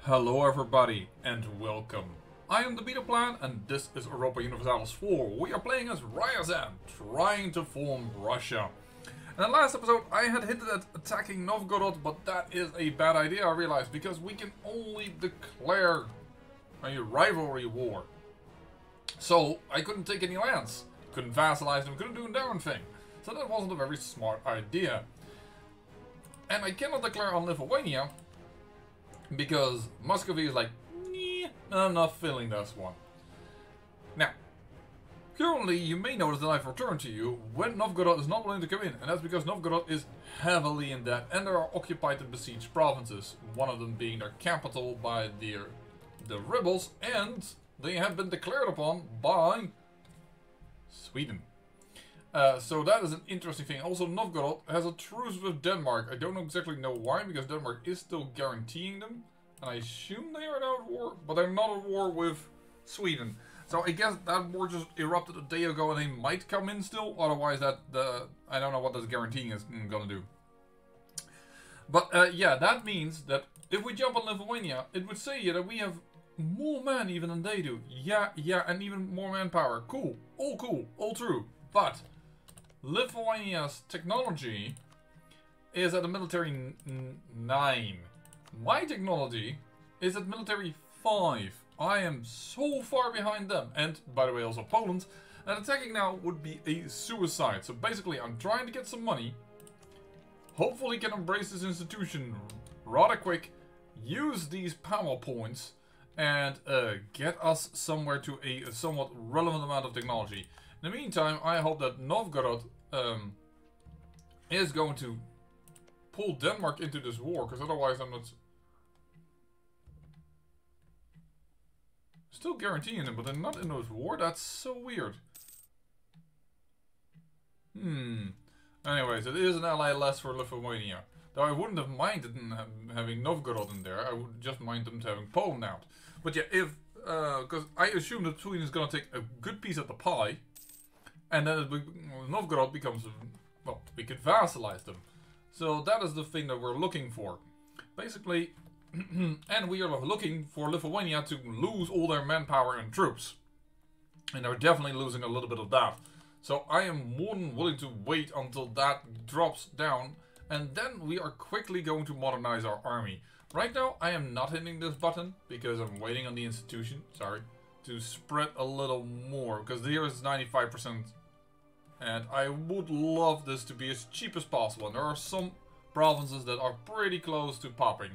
Hello everybody and welcome. I am the Beta Plan and this is Europa Universalis 4. We are playing as Ryazan, trying to form Russia. In the last episode I had hinted at attacking Novgorod, but that is a bad idea, I realized, because we can only declare a rivalry war. So I couldn't take any lands, couldn't vassalize them, couldn't do a darn thing. So that wasn't a very smart idea. And I cannot declare on Lithuania, because Muscovy is like, I'm not feeling this one. Now, currently you may notice that I've returned to you when Novgorod is not willing to come in. And that's because Novgorod is heavily in debt and there are occupied and besieged provinces. One of them being their capital by the rebels, and they have been declared upon by Sweden. So that is an interesting thing. Also, Novgorod has a truce with Denmark. I don't exactly know why, because Denmark is still guaranteeing them. And I assume they are not at war, but they're not at war with Sweden. So I guess that war just erupted a day ago and they might come in still. Otherwise, I don't know what this guaranteeing is going to do. But yeah, that means that if we jump on Lithuania, it would say that we have more men even than they do. Yeah, and even more manpower. Cool, all true. But Lithuania's technology is at a military 9. My technology is at military 5. I am so far behind them. And, by the way, also Poland. And attacking now would be a suicide. So basically, I'm trying to get some money. Hopefully can embrace this institution rather quick. Use these power points. And get us somewhere to a somewhat relevant amount of technology. In the meantime, I hope that Novgorod is going to pull Denmark into this war, because otherwise I'm not... Still guaranteeing them, but they're not in this war? That's so weird. Anyways, it is an ally less for Lithuania. Though I wouldn't have minded having Novgorod in there, I would just mind them having Poland out. But yeah, if... because I assume that Sweden is going to take a good piece of the pie. And then Novgorod becomes, well, we could vassalize them. So that is the thing that we're looking for. Basically, and we are looking for Lithuania to lose all their manpower and troops. And they're definitely losing a little bit of that. So I am more than willing to wait until that drops down. And then we are quickly going to modernize our army. Right now, I am not hitting this button because I'm waiting on the institution. Sorry. To spread a little more, because here is 95%, and I would love this to be as cheap as possible, and there are some provinces that are pretty close to popping.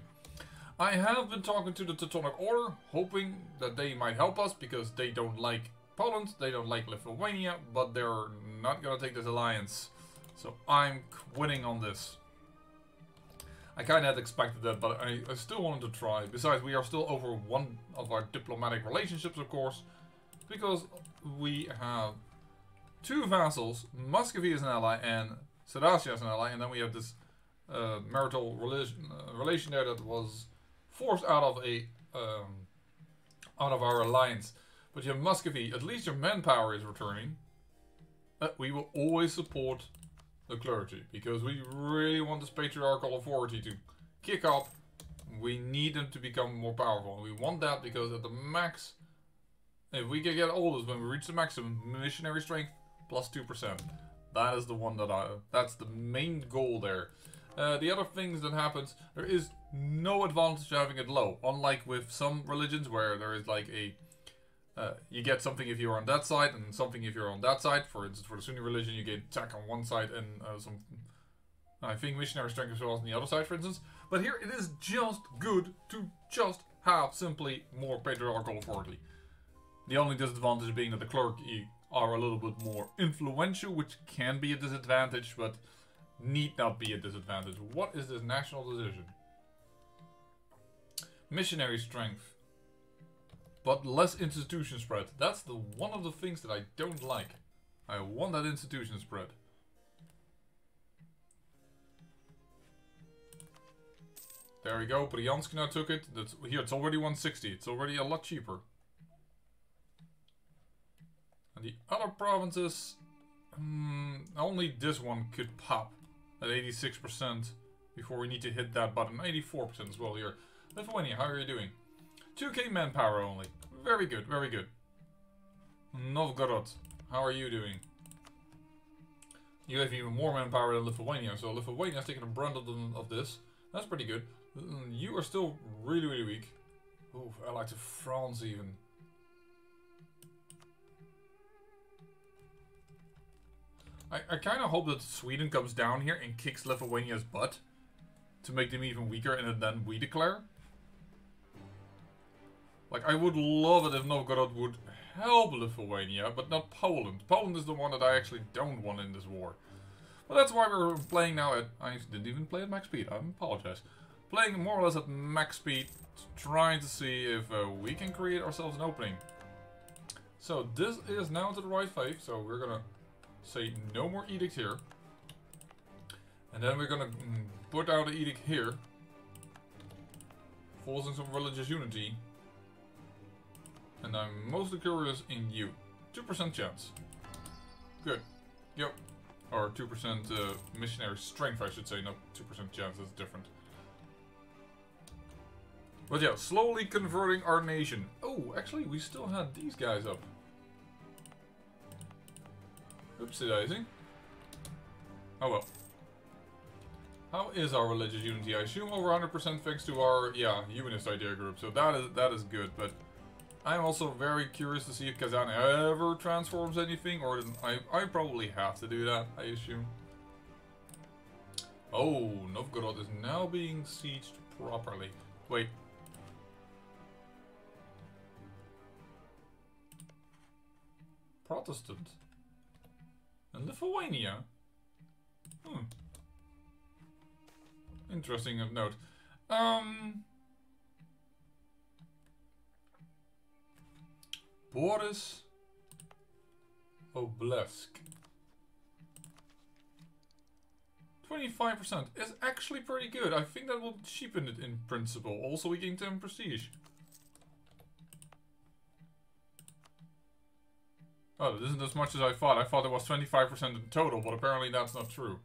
I have been talking to the Teutonic Order, hoping that they might help us, because they don't like Poland, they don't like Lithuania, but they're not gonna take this alliance, so I'm quitting on this. I kind of had expected that, but I still wanted to try. Besides, we are still over one of our diplomatic relationships, of course, because we have two vassals. Muscovy is an ally and Silesia is an ally, and then we have this marital relation there that was forced out of our alliance. But your Muscovy, at least your manpower is returning. We will always support the clergy, because we really want this patriarchal authority to kick up. We need them to become more powerful. We want that because at the max, if we can get all this, when we reach the maximum, missionary strength plus 2%. That is the one that's the main goal there. The other things that happens, there is no advantage to having it low. Unlike with some religions where there is like a you get something if you're on that side and something if you're on that side. For instance, for the Sunni religion, you get attack on one side and some, I think, missionary strength as well as on the other side, for instance. But here it is just good to just have simply more patriarchal authority. The only disadvantage being that the clergy are a little bit more influential, which can be a disadvantage, but need not be a disadvantage. What is this national decision? Missionary strength. But less institution spread. That's the one of the things that I don't like. I want that institution spread. There we go. Bryansk now took it. That's, here, it's already 160. It's already a lot cheaper. And the other provinces... only this one could pop at 86% before we need to hit that button. 84% as well here. Lithuania, how are you doing? 2k manpower only. Very good, very good. Novgorod, how are you doing? You have even more manpower than Lithuania, so Lithuania is taking the brunt of this. That's pretty good. You are still really, really weak. Ooh, I like to France even. I kind of hope that Sweden comes down here and kicks Lithuania's butt to make them even weaker, and then we declare. Like, I would love it if Novgorod would help Lithuania, but not Poland. Poland is the one that I actually don't want in this war. But that's why we're playing now at... I didn't even play at max speed, I apologize. Playing more or less at max speed, trying to see if we can create ourselves an opening. So this is now to the right faith, so we're gonna say no more edict here. And then we're gonna put out an edict here. Forcing some religious unity. And I'm mostly curious in you. 2% chance. Good. Yep. Or 2% missionary strength, I should say. Not 2% chance, that's different. But yeah, slowly converting our nation. Oh, actually, we still had these guys up. Oopsie daisy. Oh well. How is our religious unity? I assume over 100% thanks to our, yeah, humanist idea group. So that is good, but I'm also very curious to see if Kazan ever transforms anything, or I probably have to do that, I assume. Oh, Novgorod is now being sieged properly. Wait. Protestant. And Lithuania? Hmm. Interesting of note. Boris Oblesk. 25% is actually pretty good. I think that will cheapen it in principle. Also, we gain 10 prestige. Oh, this isn't as much as I thought. I thought it was 25% in total, but apparently that's not true.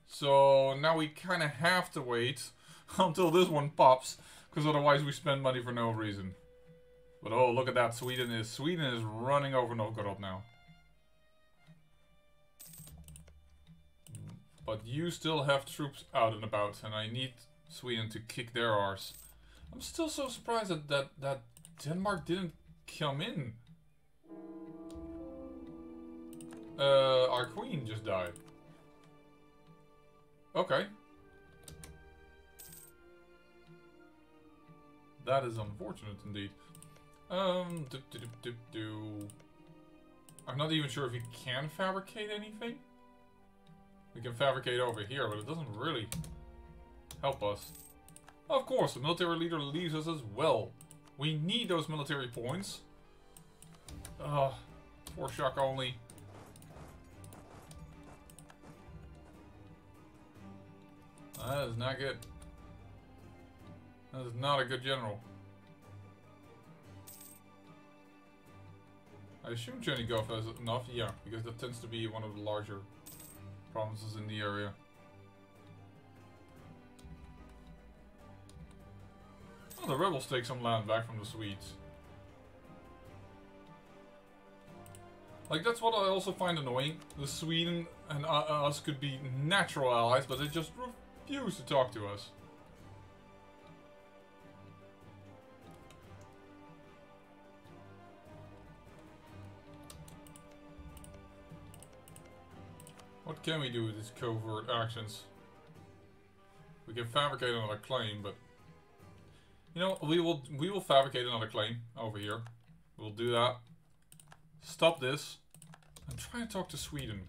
So now we kind of have to wait until this one pops, because otherwise we spend money for no reason. But oh, look at that. Sweden is running over Novgorod now. But you still have troops out and about, and I need Sweden to kick their arse. I'm still so surprised that Denmark didn't come in. Our queen just died. Okay. That is unfortunate indeed. I'm not even sure if we can fabricate anything. We can fabricate over here, but it doesn't really help us. Of course, the military leader leaves us as well. We need those military points. For shock only. That is not good. That is not a good general. I assume Chernigov has enough, yeah, because that tends to be one of the larger provinces in the area. Oh, the rebels take some land back from the Swedes. Like, that's what I also find annoying. The Sweden and us could be natural allies, but they just refuse to talk to us. What can we do with these covert actions? We can fabricate another claim, but you know, we will fabricate another claim over here. We'll do that. Stop this and try and talk to Sweden.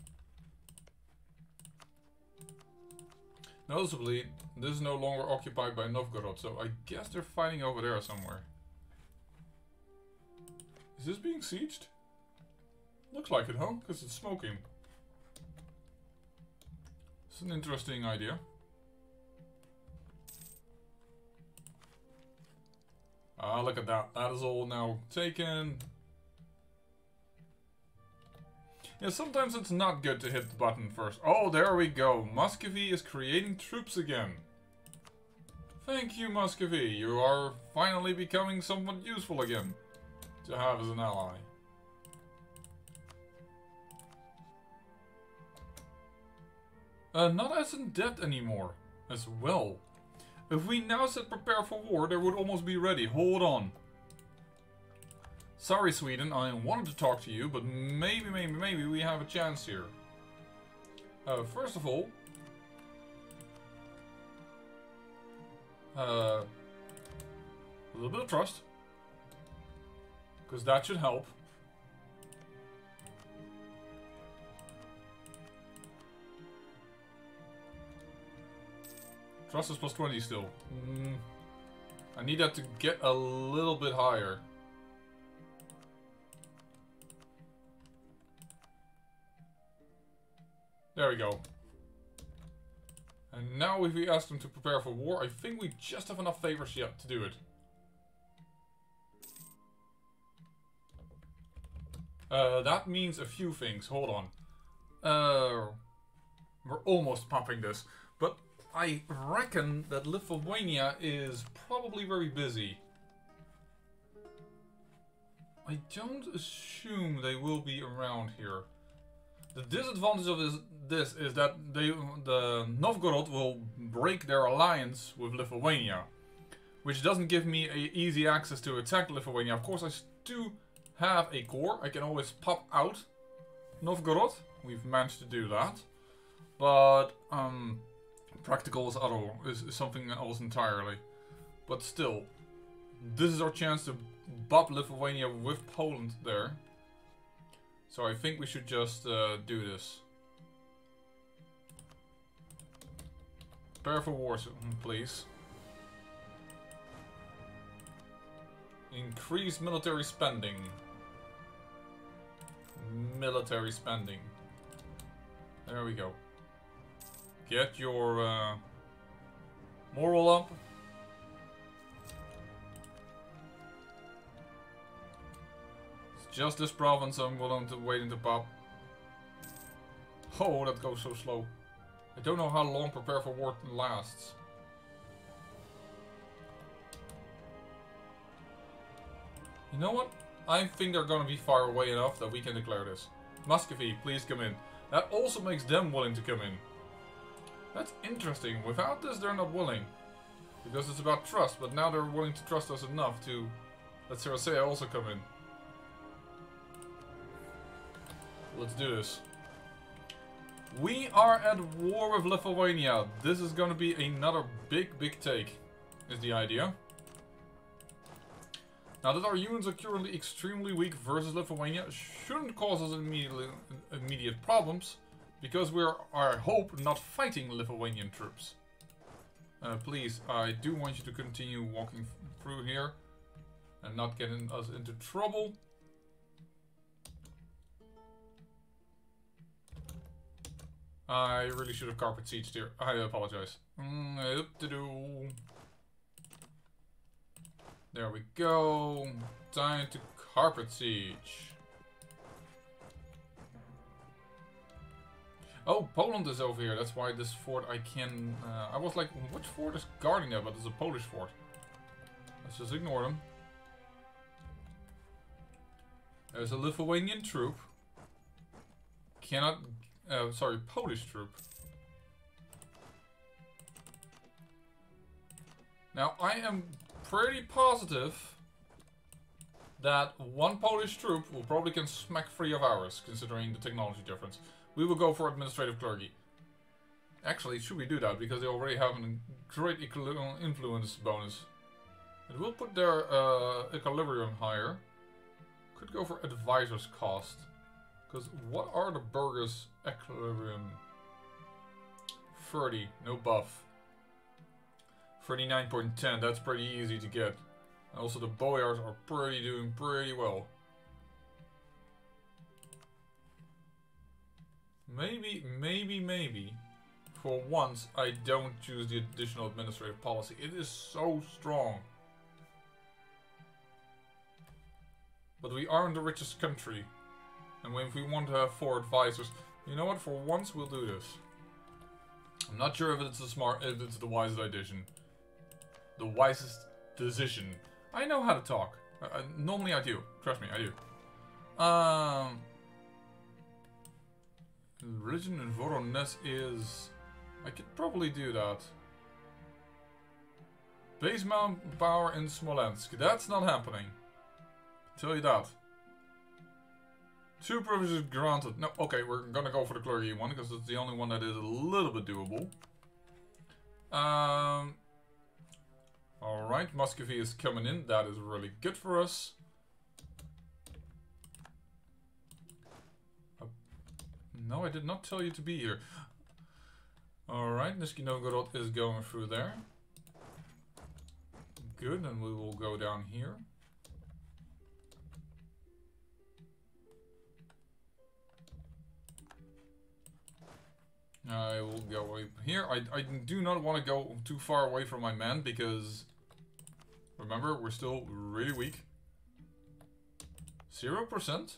Noticeably, this is no longer occupied by Novgorod, so I guess they're fighting over there somewhere. Is this being sieged? Looks like it, huh? Because it's smoking. It's an interesting idea. Ah, look at that. That is all now taken. Yeah, sometimes it's not good to hit the button first. Oh, there we go. Muscovy is creating troops again. Thank you, Muscovy. You are finally becoming somewhat useful again to have as an ally. Not as in debt anymore, as well. If we now said prepare for war, they would almost be ready. Hold on. Sorry, Sweden, I wanted to talk to you, but maybe we have a chance here. First of all, a little bit of trust, because that should help. Trust is plus 20 still. I need that to get a little bit higher. There we go. And now if we ask them to prepare for war, I think we just have enough favors yet to do it. That means a few things. Hold on. We're almost popping this. But I reckon that Lithuania is probably very busy. I don't assume they will be around here. The disadvantage of this is that the Novgorod will break their alliance with Lithuania, which doesn't give me easy access to attack Lithuania. Of course, I do have a core. I can always pop out Novgorod. We've managed to do that, but practical is something else entirely. But still, this is our chance to bop Lithuania with Poland there. So I think we should just do this. Prepare for war, please. Increase military spending. Military spending. There we go. Get your moral up. Just this province I'm willing to wait to pop. Oh, that goes so slow. I don't know how long prepare for war lasts. You know what? I think they're gonna be far away enough that we can declare this. Muscovy, please come in. That also makes them willing to come in. That's interesting. Without this, they're not willing. Because it's about trust, but now they're willing to trust us enough to let Sarasea also come in. Let's do this. We are at war with Lithuania. This is going to be another big take, is the idea. Now that our units are currently extremely weak versus Lithuania, shouldn't cause us immediate problems, because we are, I hope, not fighting Lithuanian troops. Please, I do want you to continue walking through here and not getting us into trouble. I really should have carpet sieged here. I apologize. There we go. Time to carpet siege. Oh, Poland is over here. That's why this fort I can... I was like, which fort is guarding that? But it's a Polish fort. Let's just ignore them. There's a Lithuanian troop. Cannot... sorry, Polish troop. Now, I am pretty positive that one Polish troop will probably can smack 3 of ours, considering the technology difference. We will go for administrative clergy. Actually, should we do that? Because they already have a great influence bonus. It will put their equilibrium higher. Could go for advisor's cost. Because what are the burghers' equilibrium? 30, no buff. 39.10, that's pretty easy to get. And also the boyars are doing pretty well. Maybe, for once, I don't choose the additional administrative policy. It is so strong. But we aren't the richest country. And if we want to have 4 advisors, you know what? For once, we'll do this. I'm not sure if it's the wisest addition. the wisest decision. I know how to talk. Normally I do. Trust me, I do. Religion in Voronezh is... I could probably do that. Base power in Smolensk. That's not happening. Tell you that. 2 privileges granted. No, okay, we're gonna go for the clergy one because it's the only one that is a little bit doable. Alright, Muscovy is coming in. That is really good for us. No, I did not tell you to be here. Alright, Nizhny Novgorod is going through there. Good, and we will go down here. I will go away here. I do not want to go too far away from my men because... Remember, we're still really weak. 0%?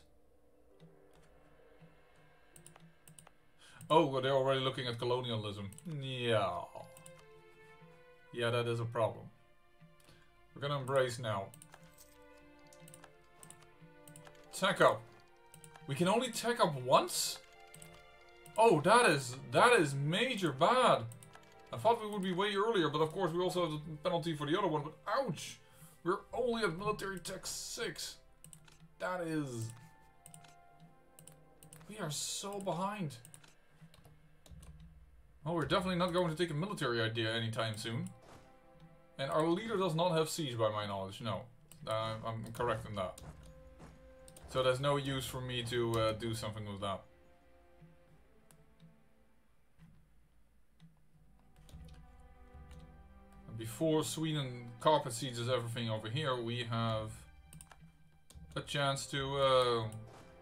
Oh, well, they're already looking at colonialism. Yeah. Yeah, that is a problem. We're gonna embrace now. Tech up. We can only tech up once? Oh, that is major bad. I thought we would be way earlier, but of course we also have the penalty for the other one. But ouch! We're only at military tech 6. That is... We are so behind. Well, we're definitely not going to take a military idea anytime soon. And our leader does not have siege by my knowledge, no. I'm correct in that. So there's no use for me to do something with that. Before Sweden carpet sieges everything over here, we have a chance to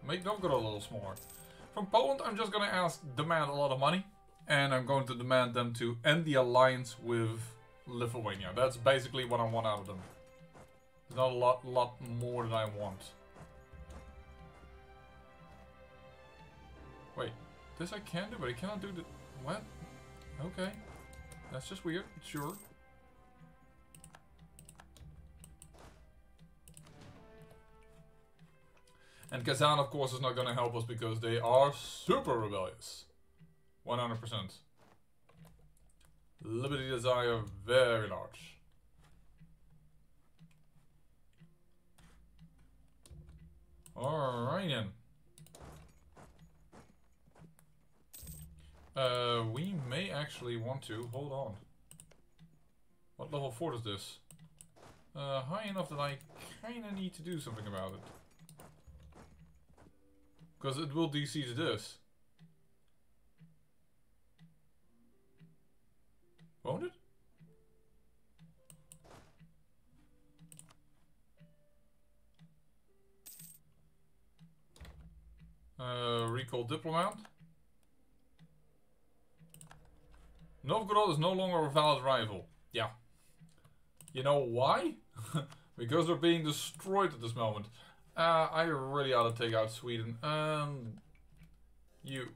make Novgorod a little smaller. From Poland, I'm just going to demand a lot of money. And I'm going to demand them to end the alliance with Lithuania. That's basically what I want out of them. There's not a lot more than I want. Wait, this I can do, but I cannot do the... What? Okay. That's just weird, sure. And Kazan, of course, is not going to help us because they are super rebellious. 100%. Liberty desire very large. Alright then. We may actually want to... Hold on. What level fort is this? High enough that I kinda need to do something about it. Because it will DC to this. Won't it? Recall diplomat. Novgorod is no longer a valid rival. Yeah. You know why? Because we're being destroyed at this moment. I really ought to take out Sweden. You.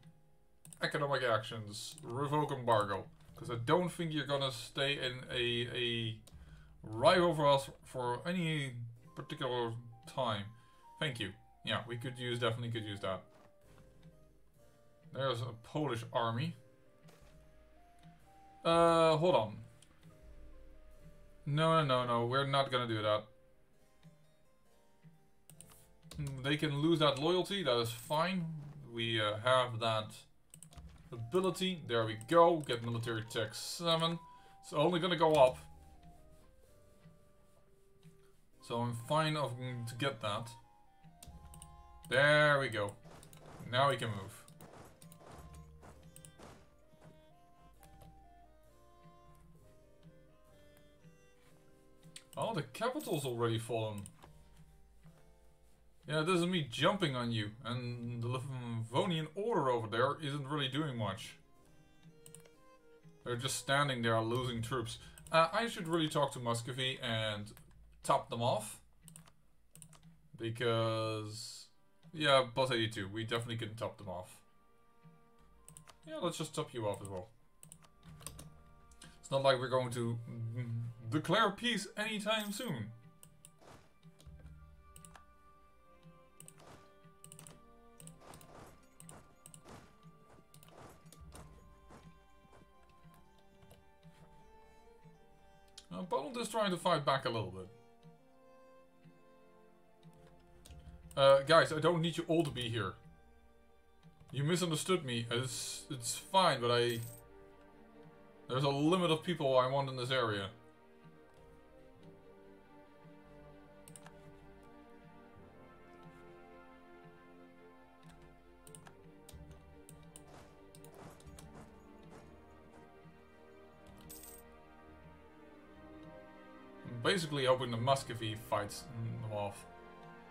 Economic actions. Revoke embargo. Because I don't think you're gonna stay in a rival for us for any particular time. Thank you. Yeah, we could use, definitely could use that. There's a Polish army. Hold on. No, we're not gonna do that. They can lose that loyalty, that is fine. We have that ability. There we go. Get military tech 7. It's only gonna go up. So I'm fine to get that. There we go. Now we can move. Oh, the capital's already fallen. Yeah, this is me jumping on you. And the Livonian order over there isn't really doing much. They're just standing there losing troops. I should really talk to Muscovy and top them off. Because... yeah, plus 82. We definitely can top them off. Yeah, let's just top you off as well. It's not like we're going to declare peace anytime soon. Poland is trying to fight back a little bit. Guys, I don't need you all to be here. You misunderstood me. It's fine, but there's a limit of people I want in this area. I'm basically hoping the Muscovy fights them off.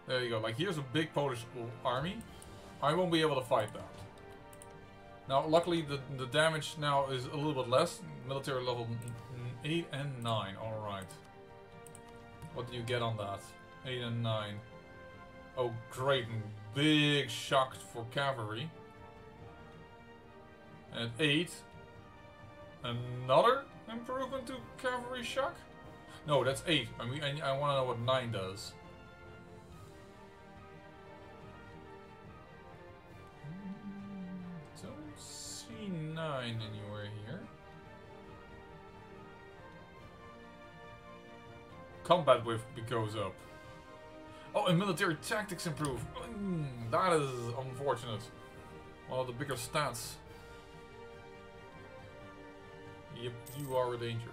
There you go. Like, here's a big Polish army. I won't be able to fight that. Now, luckily, the damage now is a little bit less. Military level 8 and 9. Alright. What do you get on that? 8 and 9. Oh, great. Big shock for cavalry. And 8. Another improvement to cavalry shock? No, that's 8. I mean, I want to know what 9 does. Don't see 9 anywhere here. Combat width goes up. Oh, and military tactics improve. That is unfortunate. One of the bigger stats. Yep, you are a danger.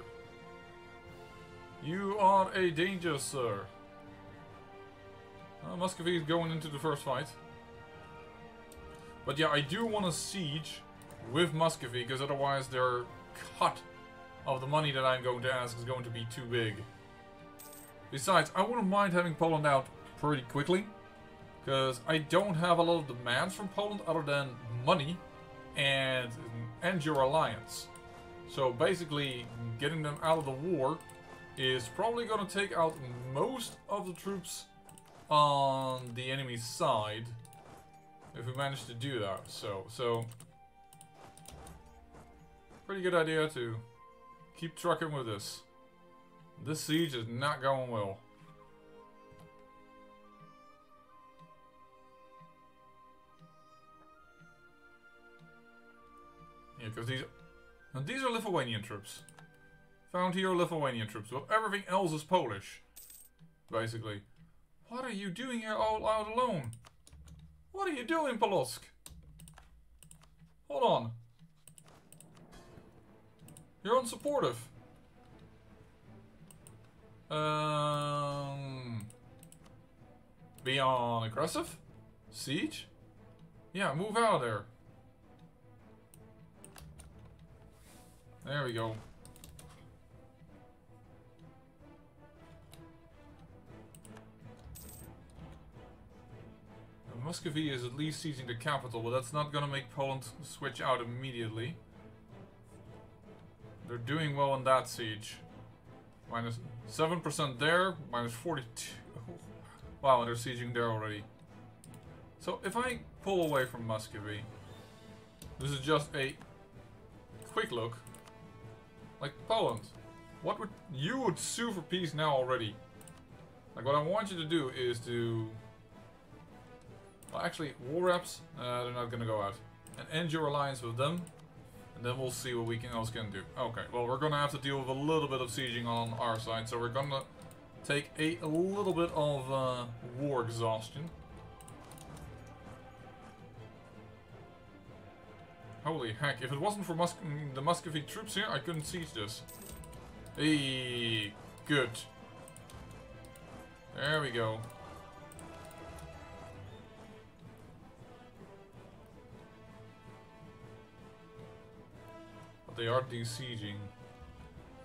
You are a danger, sir. Muscovy is going into the first fight. But yeah, I do want a siege with Muscovy, because otherwise their cut of the money that I'm going to ask is going to be too big. Besides, I wouldn't mind having Poland out pretty quickly, because I don't have a lot of demands from Poland other than money and your alliance. So basically, getting them out of the war is probably going to take out most of the troops on the enemy's side, if we manage to do that. So pretty good idea to keep trucking with this. This siege is not going well. Yeah, because these are Lithuanian troops. Found here Lithuanian troops, but everything else is Polish, basically. What are you doing here all out alone? What are you doing, Polotsk? Hold on. You're unsupportive. Be on aggressive? Siege? Yeah, move out of there. There we go. Muscovy is at least seizing the capital, but that's not gonna make Poland switch out immediately. They're doing well in that siege. Minus 7% there, minus 42. Wow, and they're sieging there already. So if I pull away from Muscovy, this is just a quick look. Like Poland, what would you would sue for peace now already? Like what I want you to do is to, well, actually, war reps, they're not gonna go out, and end your alliance with them, and then we'll see what we else can do. Okay, well, we're gonna have to deal with a little bit of sieging on our side, so we're gonna take a little bit of war exhaustion. Holy heck, if it wasn't for the Muscovy troops here, I couldn't siege this. Hey, good. There we go. But they are besieging.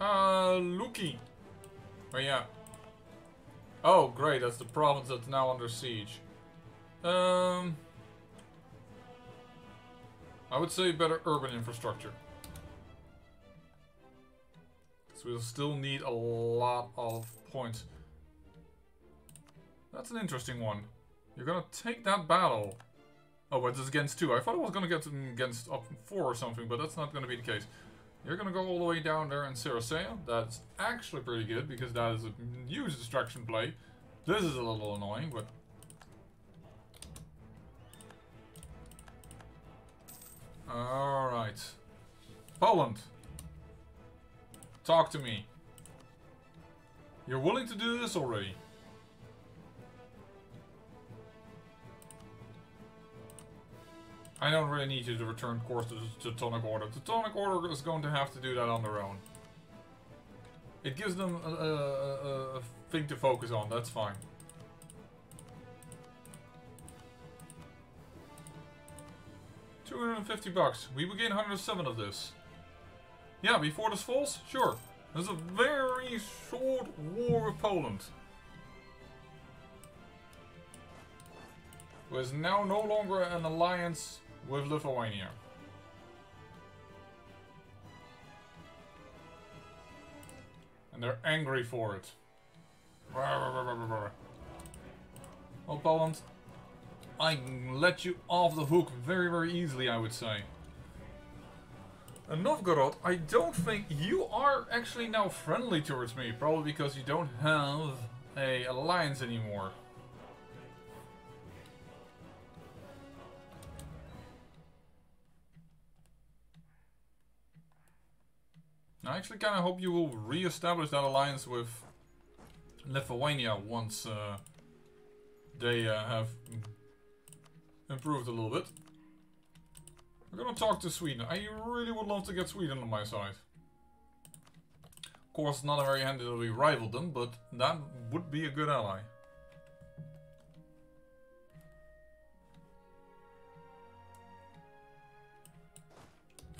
Luki. Oh yeah. Oh great, that's the province that's now under siege. I would say better urban infrastructure. Because we'll still need a lot of points. That's an interesting one. You're gonna take that battle. Oh, but it's against 2. I thought it was gonna get against up 4 or something, but that's not gonna be the case. You're gonna go all the way down there in Siracea. That's actually pretty good because that is a huge distraction play. This is a little annoying, but... Alright. Poland. Talk to me. You're willing to do this already? I don't really need you to return course to the Teutonic Order. The Teutonic Order is going to have to do that on their own. It gives them a thing to focus on, that's fine. $250. We will gain 107 of this. Yeah, before this falls? Sure. There's a very short war with Poland. Who is now no longer an alliance with Lithuania. And they're angry for it. Well, Poland, I can let you off the hook very, very easily, I would say. And Novgorod, I don't think you are actually now friendly towards me. Probably because you don't have an alliance anymore. I actually kind of hope you will re-establish that alliance with Lithuania once they have improved a little bit. We're gonna talk to Sweden. I really would love to get Sweden on my side. Of course, it's not very handy that we rivaled them, but that would be a good ally.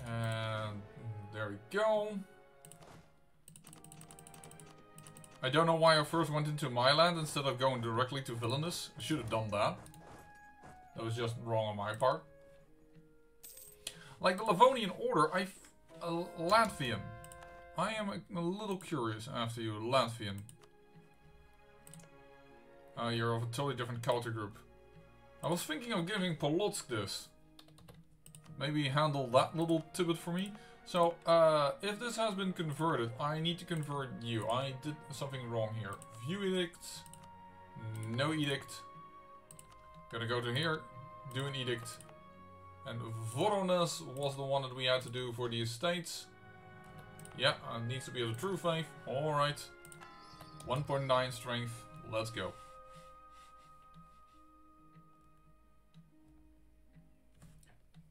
And there we go. I don't know why I first went into my land instead of going directly to Vilnius. I should have done that. That was just wrong on my part. Like the Livonian Order, Latvian. I am a little curious after you, Latvian. You're of a totally different culture group. I was thinking of giving Polotsk this. Maybe handle that little tidbit for me. So, if this has been converted, I need to convert you. I did something wrong here. View edict. No edict. Gonna go to here. Do an edict. And Voronezh was the one that we had to do for the estates. Yeah, it needs to be of the true faith. Alright. 1.9 strength. Let's go.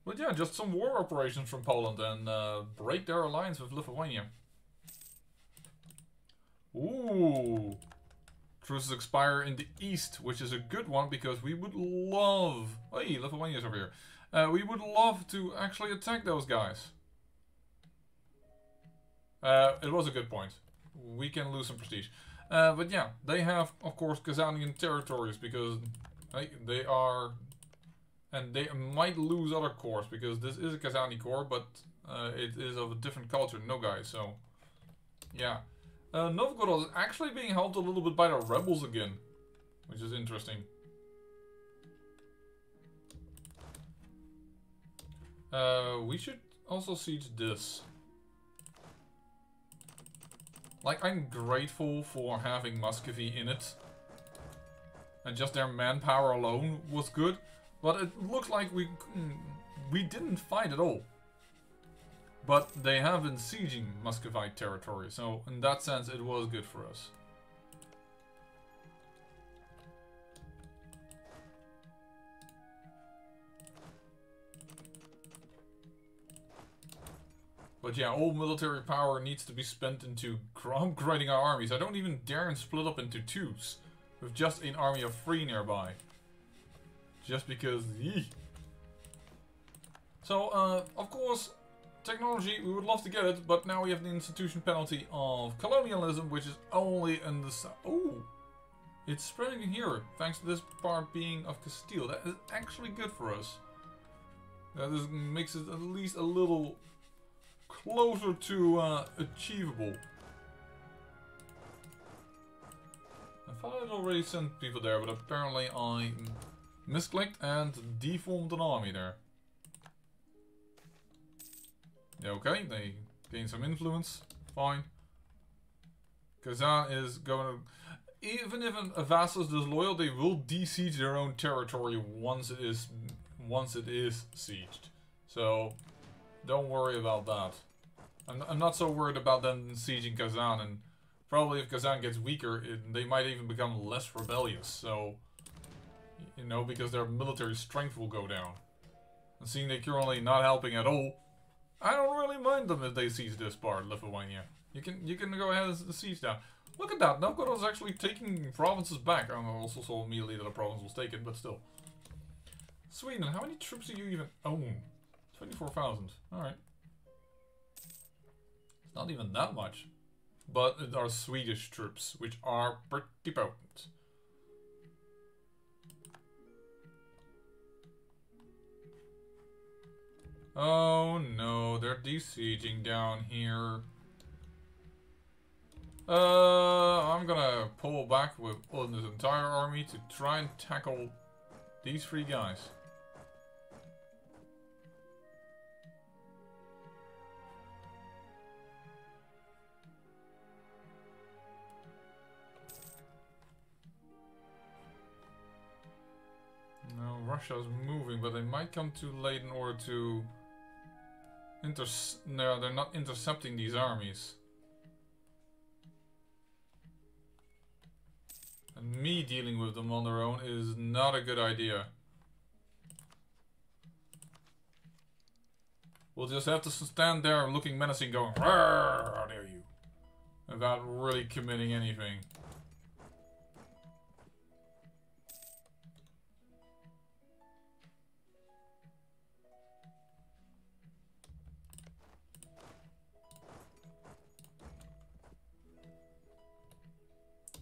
But yeah, just some war operations from Poland and break their alliance with Lithuania. Ooh. Truces expire in the east, which is a good one because we would love... Hey, Lithuania's over here. We would love to actually attack those guys. It was a good point. We can lose some prestige. But yeah, they have, of course, Kazanian territories because they are... And they might lose other cores because this is a Kazani core, but it is of a different culture. No, guys, so... Yeah. Novgorod is actually being helped a little bit by the rebels again. Which is interesting. We should also siege this. Like, I'm grateful for having Muscovy in it. And just their manpower alone was good. But it looked like we didn't fight at all. But they have been sieging Muscovite territory, so in that sense it was good for us. But yeah, all military power needs to be spent into upgrading our armies. I don't even dare and split up into twos, with just an army of 3 nearby. Just because, yee. So, of course, technology, we would love to get it, but now we have the institution penalty of colonialism, which is only in the south. Oh, it's spreading here, thanks to this part being of Castile. That is actually good for us. That makes it at least a little closer to achievable. I thought I'd already sent people there, but apparently I misclicked and deformed an army there. Okay, they Gain some influence. Fine. Kazan is going to... Even if a vassal is disloyal, they will de-siege their own territory once it is sieged. So, don't worry about that. I'm not so worried about them sieging Kazan, and probably if Kazan gets weaker, they might even become less rebellious. So, you know, because their military strength will go down. And seeing they're currently not helping at all, I don't really mind them if they siege this part, Lithuania. You can go ahead and siege down. Look at that, Novgorod is actually taking provinces back. I also saw immediately that a province was taken, but still. Sweden, how many troops do you even own? 24,000. Alright. It's not even that much. But it are Swedish troops, which are pretty potent. Oh no, they're besieging down here. I'm gonna pull back with this entire army to try and tackle these three guys. No, Russia's moving, but they might come too late in order to... No, they're not intercepting these armies. And me dealing with them on their own is not a good idea. We'll just have to stand there looking menacing, going, "How dare you," without really committing anything.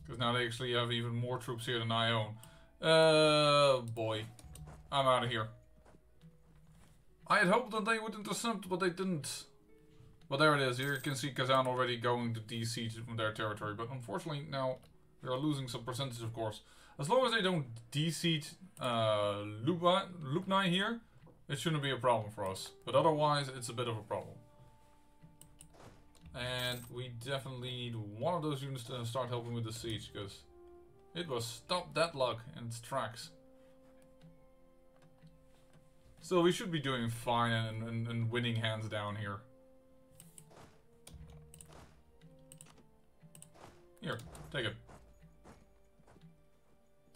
Because now they actually have even more troops here than I own. Boy. I'm out of here. I had hoped that they would intercept, but they didn't. But there it is. Here you can see Kazan already going to de-siege from their territory. But unfortunately now they are losing some percentage, of course. As long as they don't de-siege Lubnai here, it shouldn't be a problem for us. But otherwise, it's a bit of a problem. And we definitely need one of those units to start helping with the siege, because it was stop deadlock in its tracks. Still, we should be doing fine and winning hands down here. Here, take it.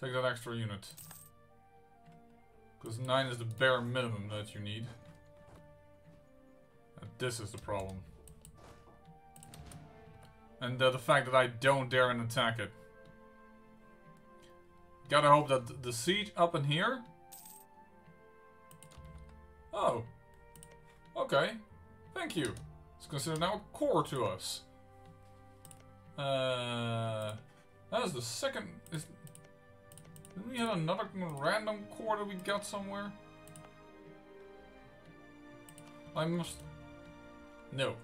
Take that extra unit. Because 9 is the bare minimum that you need. And this is the problem. And the fact that I don't dare and attack it. Gotta hope that the siege up in here... Oh. Okay. Thank you. It's considered now a core to us. That is the second... Didn't we have another random core that we got somewhere? I must... No.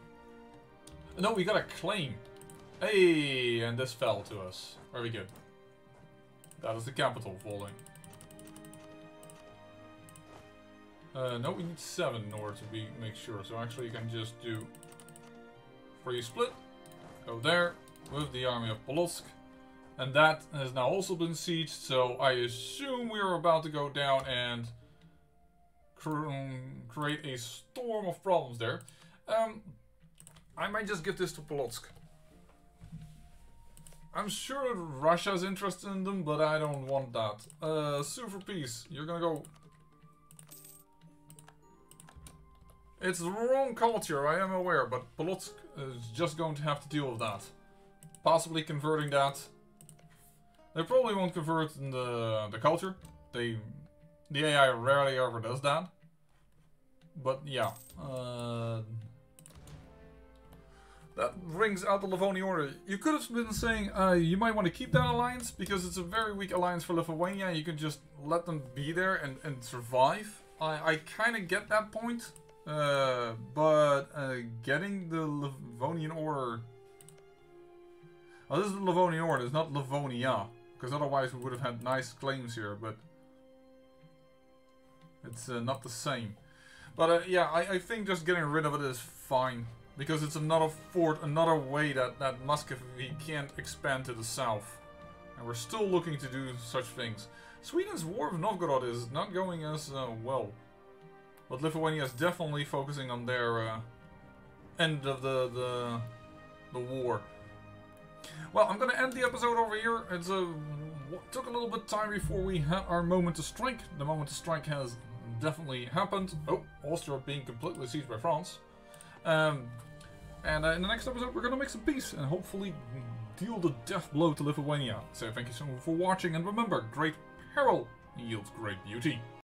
No, we got a claim. Hey, and this fell to us. Very good. That is the capital falling. No, we need 7 in order to make sure. So actually you can just do free split. Go there with the army of Polotsk. And that has now also been sieged. So I assume we are about to go down and create a storm of problems there. I might just give this to Polotsk. I'm sure that Russia's interested in them, but I don't want that. Sue for peace. You're gonna go... It's the wrong culture, I am aware, but Polotsk is just going to have to deal with that. Possibly converting that. They probably won't convert in the culture. The AI rarely ever does that. But yeah. That rings out the Livonian order. You could have been saying you might want to keep that alliance because it's a very weak alliance for Lithuania. You can just let them be there and survive. I kind of get that point. But getting the Livonian order... Oh, this is the Livonian order. It's not Livonia. Because otherwise we would have had nice claims here. But it's not the same. But yeah, I think just getting rid of it is fine. Because it's another fort, another way that Muscovy can't expand to the south. And we're still looking to do such things. Sweden's War of Novgorod is not going as well. But Lithuania is definitely focusing on their end of the war. Well, I'm gonna end the episode over here. It's took a little bit of time before we had our moment to strike. The moment to strike has definitely happened. Oh, Austria being completely sieged by France. And in the next episode we're gonna make some peace and hopefully deal the death blow to Lithuania. So thank you so much for watching, and remember, great peril yields great beauty.